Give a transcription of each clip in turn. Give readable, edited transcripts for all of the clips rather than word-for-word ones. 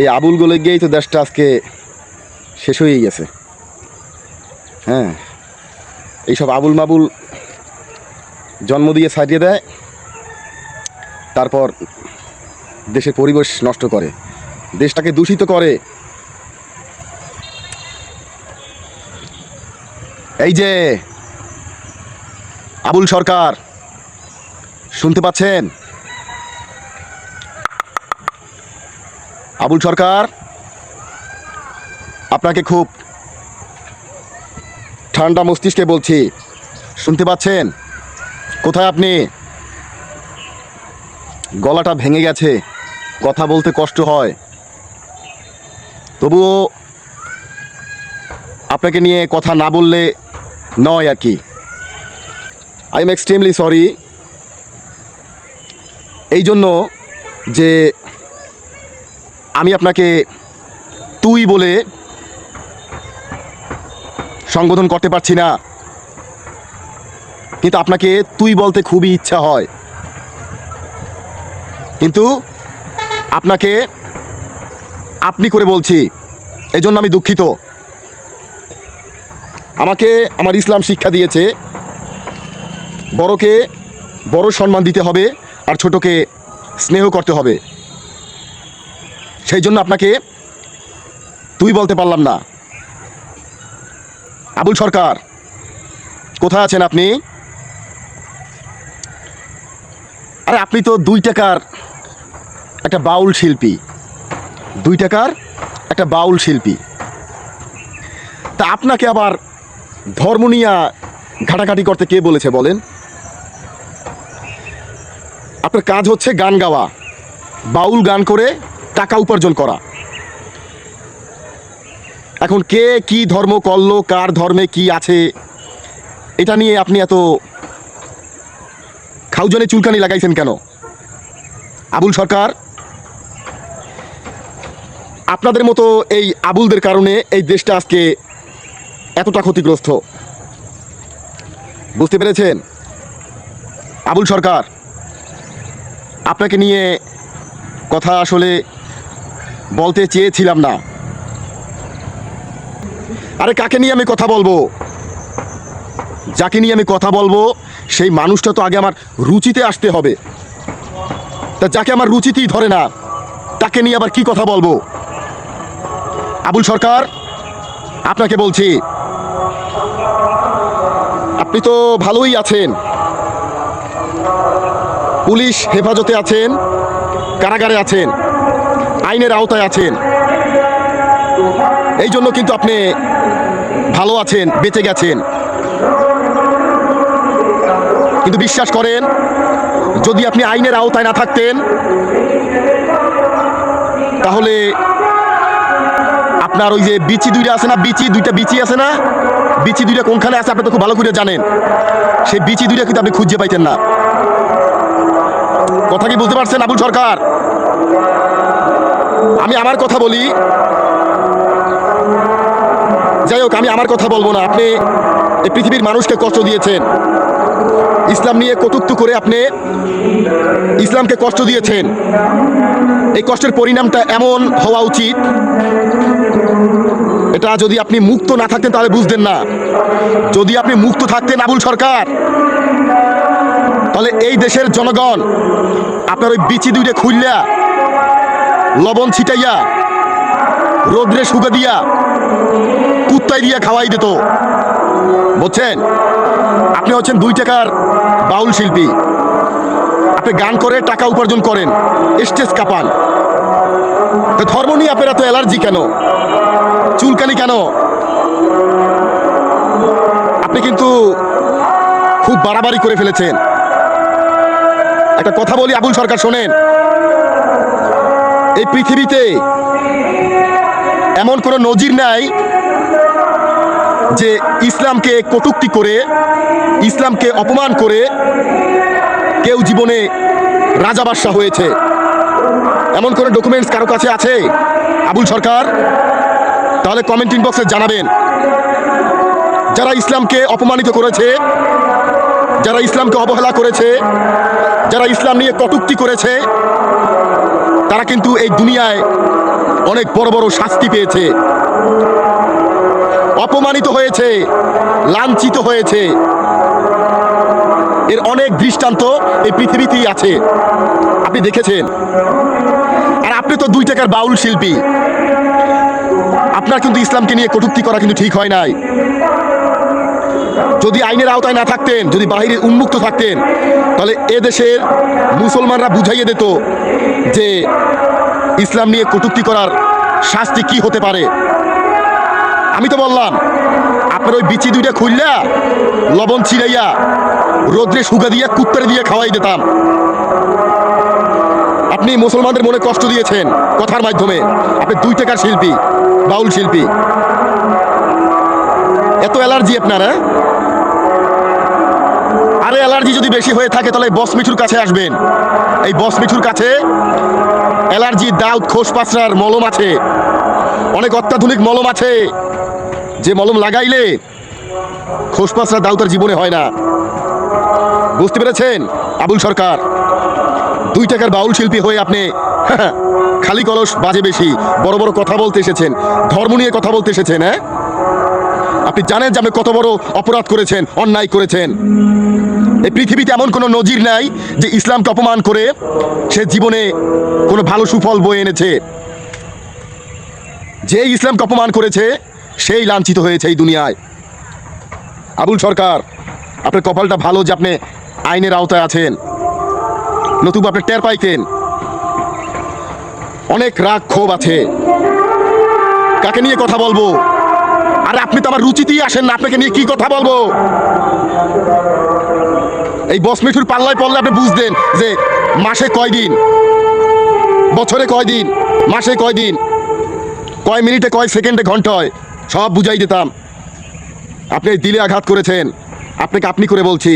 এই আবুলগুলো গিয়েই তো দেশটা আজকে শেষ হয়ে গেছে। হ্যাঁ, এইসব আবুল মাবুল জন্ম দিয়ে ছাড়িয়ে দেয়, তারপর দেশের পরিবেশ নষ্ট করে, দেশটাকে দূষিত করে। এই যে আবুল সরকার, শুনতে পাচ্ছেন? আবুল সরকার, আপনাকে খুব ঠান্ডা মস্তিষ্কে বলছি, শুনতে পাচ্ছেন? কোথায় আপনি? গলাটা ভেঙে গেছে, কথা বলতে কষ্ট হয়, তবুও আপনাকে নিয়ে কথা না বললে নয় আর কি। আই এম এক্সট্রিমলি সরি এই জন্য যে আমি আপনাকে তুই বলে সম্বোধন করতে পারছি না, কিন্তু আপনাকে তুই বলতে খুবই ইচ্ছা হয়, কিন্তু আপনাকে আপনি করে বলছি, এই জন্য আমি দুঃখিত। আমাকে আমার ইসলাম শিক্ষা দিয়েছে বড়কে বড় সম্মান দিতে হবে আর ছোটকে স্নেহ করতে হবে, সেই জন্য আপনাকে তুই বলতে পারলাম না। আবুল সরকার, কোথায় আছেন আপনি? আরে আপনি তো 2 টাকার একটা বাউল শিল্পী, 2 টাকার একটা বাউল শিল্পী, তা আপনাকে আবার ধর্ম নিয়ে ঘাটাঘাটি করতে কে বলেছে বলেন? আপনার কাজ হচ্ছে গান গাওয়া, বাউল গান করে টাকা উপার্জন করা। এখন কে কি ধর্ম করলো, কার ধর্মে কি আছে, এটা নিয়ে আপনি এত খাউজনে চুলকানি লাগাইছেন কেন? আবুল সরকার, আপনাদের মতো এই আবুলদের কারণে এই দেশটা আজকে এতটা ক্ষতিগ্রস্ত, বুঝতে পেরেছেন? আবুল সরকার, আপনাকে নিয়ে কথা আসলে বলতে চেয়েছিলাম না। আরে কাকে নিয়ে আমি কথা বলবো? যাকে নিয়ে আমি কথা বলবো সেই মানুষটা তো আগে আমার রুচিতে আসতে হবে, তা যাকে আমার রুচিতেই ধরে না তাকে নিয়ে আবার কি কথা বলবো? আবুল সরকার, আপনাকে বলছি, আপনি তো ভালোই আছেন, পুলিশ হেফাজতে আছেন, কারাগারে আছেন, আইনের আওতায় আছেন, এই জন্য কিন্তু আপনি ভালো আছেন, বেঁচে গেছেন। কিন্তু বিশ্বাস করেন, যদি আপনি আইনের আওতায় না থাকতেন তাহলে আপনার ওই যে বিচি দুইটা আছে না, দুইটা বিচি আছে না, বিচি দুইটা কোনখানে আছে আপনি তো খুব ভালো করে জানেন, সেই বিচি দুইটা কিন্তু আপনি খুঁজে পাইতেন না। কথা কি বুঝতে পারছেন আবুল সরকার? আমি আমার কথা বলি, যাই হোক, আমি আমার কথা বলবো না। আপনি এই পৃথিবীর মানুষকে কষ্ট দিয়েছেন, ইসলাম নিয়ে কটূক্তি করে আপনি ইসলামকে কষ্ট দিয়েছেন। এই কষ্টের পরিণামটা এমন হওয়া উচিত, এটা যদি আপনি মুক্ত না থাকতেন তাহলে বুঝতেন না। যদি আপনি মুক্ত থাকতেন আবুল সরকার, তাহলে এই দেশের জনগণ আপনার ওই বিচি দুইটা খুললা, লবণ ছিটাইয়া, রোদ্রে শুকা দিয়া, কুত্তাই দিয়া খাওয়াই দিত, বুঝছেন? আপনি হচ্ছেন 2 টাকার বাউল শিল্পী, আপনি গান করে টাকা উপার্জন করেন, স্টেজ কাঁপান, তো ধর্ম নিয়ে আপনার এত অ্যালার্জি কেন, চুলকানি কেন? আপনি কিন্তু খুব বাড়াবাড়ি করে ফেলেছেন। একটা কথা বলি আবুল সরকার, শোনেন, এই পৃথিবীতে এমন কোনো নজির নাই যে ইসলামকে কটূক্তি করে, ইসলামকে অপমান করে কেউ জীবনে রাজা বাদশাহ হয়েছে। এমন কোনো ডকুমেন্টস কারো কাছে আছে আবুল সরকার? তাহলে কমেন্ট ইনবক্সে জানাবেন। যারা ইসলামকে অপমানিত করেছে, যারা ইসলামকে অবহেলা করেছে, যারা ইসলাম নিয়ে কটূক্তি করেছে, তারা কিন্তু এই দুনিয়ায় অনেক বড় বড় শাস্তি পেয়েছে, অপমানিত হয়েছে, লাঞ্ছিত হয়েছে। এর অনেক দৃষ্টান্ত এই পৃথিবীতেই আছে, আপনি দেখেছেন। আর আপনি তো 2 টাকার বাউল শিল্পী, আপনার কিন্তু ইসলামকে নিয়ে কটূক্তি করা কিন্তু ঠিক হয় নাই। যদি আইনের আওতায় না থাকতেন, যদি বাহিরে উন্মুক্ত থাকতেন, তাহলে এদেশের মুসলমানরা বুঝাইয়ে দিত যে ইসলাম নিয়ে কটূক্তি করার শাস্তি কি হতে পারে। আমি তো বললাম আপনার ওই বিচি 2টা খুললা লবণ ছিড়াইয়া রোদ্রে শুকা দিয়া কুত্তারে দিয়ে খাওয়াই দিতাম। আপনি মুসলমানদের মনে কষ্ট দিয়েছেন কথার মাধ্যমে। আপনি 2 টাকার শিল্পী, বাউল শিল্পী, এত অ্যালার্জি আপনার। আরে অ্যালার্জি যদি বেশি হয়ে থাকে তাহলে বস মিঠুর কাছে আসবেন। এই বস মিঠুর কাছে অ্যালার্জি দাউদ খোসপাসরার মলম আছে, অনেক অত্যাধুনিক মলম আছে, যে মলম লাগাইলে খোসপাসরা দাউদের জীবনে হয় না। বুঝতে পেরেছেন আবুল সরকার? 2 টাকার বাউল শিল্পী হয়ে আপনি খালি কলস বাজে বেশি, বড় বড় কথা বলতে এসেছেন, ধর্ম নিয়ে কথা বলতে এসেছেন। হ্যাঁ, আপনি জানেন যে আপনি কত বড় অপরাধ করেছেন, অন্যায় করেছেন। এই পৃথিবীতে এমন কোনো নজির নাই যে ইসলামকে অপমান করে সে জীবনে কোনো ভালো সুফল বয়ে এনেছে। যে ইসলামকে অপমান করেছে সেই লাঞ্ছিত হয়েছে এই দুনিয়ায়। আবুল সরকার, আপনার কপালটা ভালো যে আপনি আইনের আওতায় আছেন, নতুবা আপনি টের পাইতেন। অনেক রাগ ক্ষোভ আছে, কাকে নিয়ে কথা বলবো? আর আপনি তো আমার রুচিতেই আসেন না, আপনাকে নিয়ে কি কথা বলবো? এই বস মিঠুর পাল্লায় পড়লে আপনি বুঝতেন যে মাসে কয় দিন, বছরে কয় দিন, মাসে কয় দিন, কয় মিনিটে, কয় সেকেন্ডে, ঘন্টায়, সব বুঝাই দিতাম। আপনি দিলে আঘাত করেছেন, আপনাকে আপনি করে বলছি,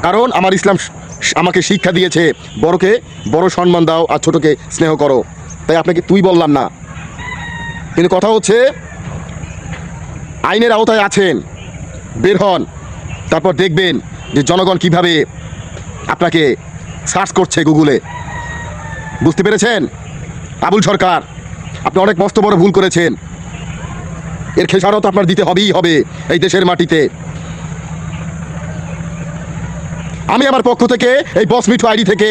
কারণ আমার ইসলাম আমাকে শিক্ষা দিয়েছে বড়কে বড় সম্মান দাও আর ছোটকে স্নেহ করো। তাই আপনাকে তুই বললাম না। কিন্তু কথা হচ্ছে আইনের আওতায় আছেন, বের হন, তারপর দেখবেন যে জনগণ কিভাবে আপনাকে সার্চ করছে গুগলে। বুঝতে পেরেছেন আবুল সরকার? আপনি অনেক মস্ত বড় ভুল করেছেন, এর খেসারত আপনার দিতে হবেই হবে এই দেশের মাটিতে। আমি আমার পক্ষ থেকে এই বস মিঠু আইডি থেকে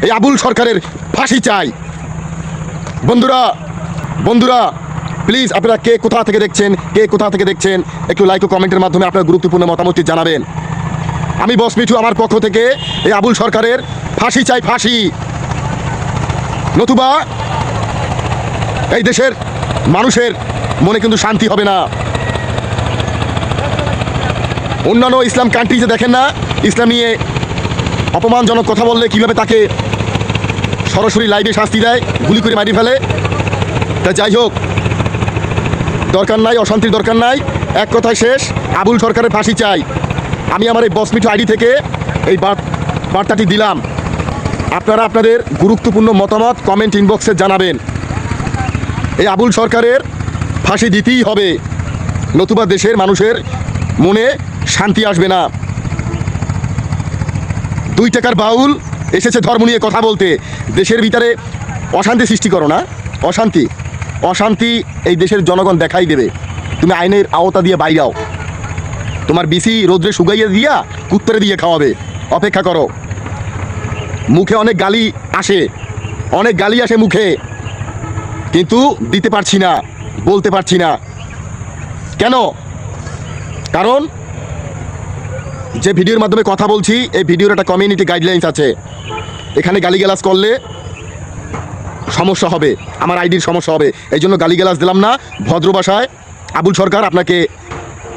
এই আবুল সরকারের ফাঁসি চাই। বন্ধুরা বন্ধুরা প্লিজ আপনারা কে কোথা থেকে দেখছেন একটু লাইক ও কমেন্টের মাধ্যমে আপনার গুরুত্বপূর্ণ মতামতটি জানাবেন। আমি বস মিঠু আমার পক্ষ থেকে এই আবুল সরকারের ফাঁসি চাই, ফাঁসি। নতুবা এই দেশের মানুষের মনে কিন্তু শান্তি হবে না। অন্যান্য ইসলাম কান্ট্রিজে দেখেন না, ইসলাম নিয়ে অপমানজনক কথা বললে কিভাবে তাকে সরাসরি লাইভে শাস্তি দেয়, গুলি করে মারি ফেলে। তা যাই হোক, দরকার নাই, অশান্তির দরকার নাই। এক কথায় শেষ, আবুল সরকারের ফাঁসি চাই। আমি আমার এই বস মিঠু আইডি থেকে এই বার্তাটি দিলাম। আপনারা আপনাদের গুরুত্বপূর্ণ মতামত কমেন্ট ইনবক্সে জানাবেন। এই আবুল সরকারের ফাঁসি দিতেই হবে, নতুবা দেশের মানুষের মনে শান্তি আসবে না। 2 টাকার বাউল এসেছে ধর্ম নিয়ে কথা বলতে, দেশের ভিতরে অশান্তি সৃষ্টি করো না। অশান্তি এই দেশের জনগণ দেখাই দেবে। তুমি আইনের আওতা দিয়ে বাইরাও, তোমার বিসি রোদ্রে শুকাইয়ে দিয়া কুত্তরে দিয়ে খাওয়াবে। অপেক্ষা করো। মুখে অনেক গালি আসে মুখে, কিন্তু দিতে পারছি না, বলতে পারছি না। কেন? কারণ যে ভিডিওর মাধ্যমে কথা বলছি, এই ভিডিওর একটা কমিউনিটি গাইডলাইন্স আছে। এখানে গালিগালাজ করলে সমস্যা হবে, আমার আইডির সমস্যা হবে। এই জন্য গালিগালাজ দিলাম না, ভদ্র ভাষায় আবুল সরকার আপনাকে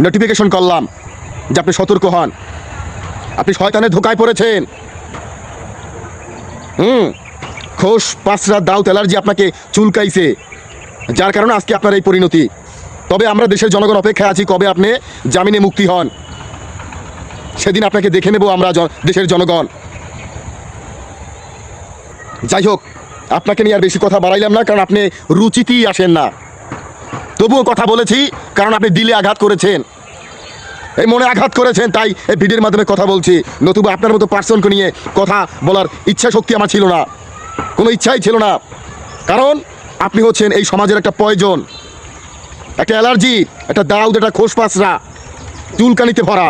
নোটিফিকেশন করলাম যে আপনি সতর্ক হন। আপনি শয়তানের ধোকায় পড়েছেন। খোস পাঁচরা দাউত অ্যালার্জি আপনাকে চুলকাইছে, যার কারণে আজকে আপনার এই পরিণতি। তবে আমরা দেশের জনগণ অপেক্ষায় আছি কবে আপনি জামিনে মুক্তি হন, সেদিন আপনাকে দেখে নেব আমরা দেশের জনগণ। যাই হোক, আপনাকে নিয়ে আর বেশি কথা বাড়াইলাম না, কারণ আপনি রুচিতেই আসেন না। তবুও কথা বলেছি কারণ আপনি দিলে আঘাত করেছেন, এই মনে আঘাত করেছেন, তাই এই ভিডিওর মাধ্যমে কথা বলছি। নতুবা আপনার মতো পার্সনকে নিয়ে কথা বলার ইচ্ছা শক্তি আমার ছিল না, কোনো ইচ্ছাই ছিল না। কারণ আপনি হচ্ছেন এই সমাজের একটা পয়জন, একটা অ্যালার্জি, একটা দাউদ, একটা খোসপাসরা, চুলকানিতে ভরা।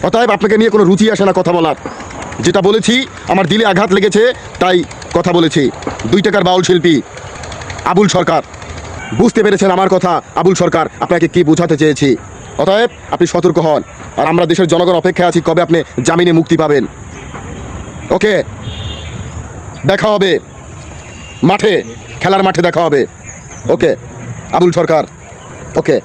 অতএব আপনাকে নিয়ে কোনো রুচি আসে না কথা বলার। যেটা বলেছি আমার দিলে আঘাত লেগেছে, তাই কথা বলেছি। 2 টাকার বাউল শিল্পী আবুল সরকার, বুঝতে পেরেছেন আমার কথা? আবুল সরকার, আপনাকে কি বোঝাতে চেয়েছি? অতএব আপনি সতর্ক হন। আর আমরা দেশের জনগণ অপেক্ষায় আছি কবে আপনি জামিনে মুক্তি পাবেন। ওকে, দেখা হবে মাঠে, খেলার মাঠে দেখা হবে। ওকে আবুল সরকার, ওকে।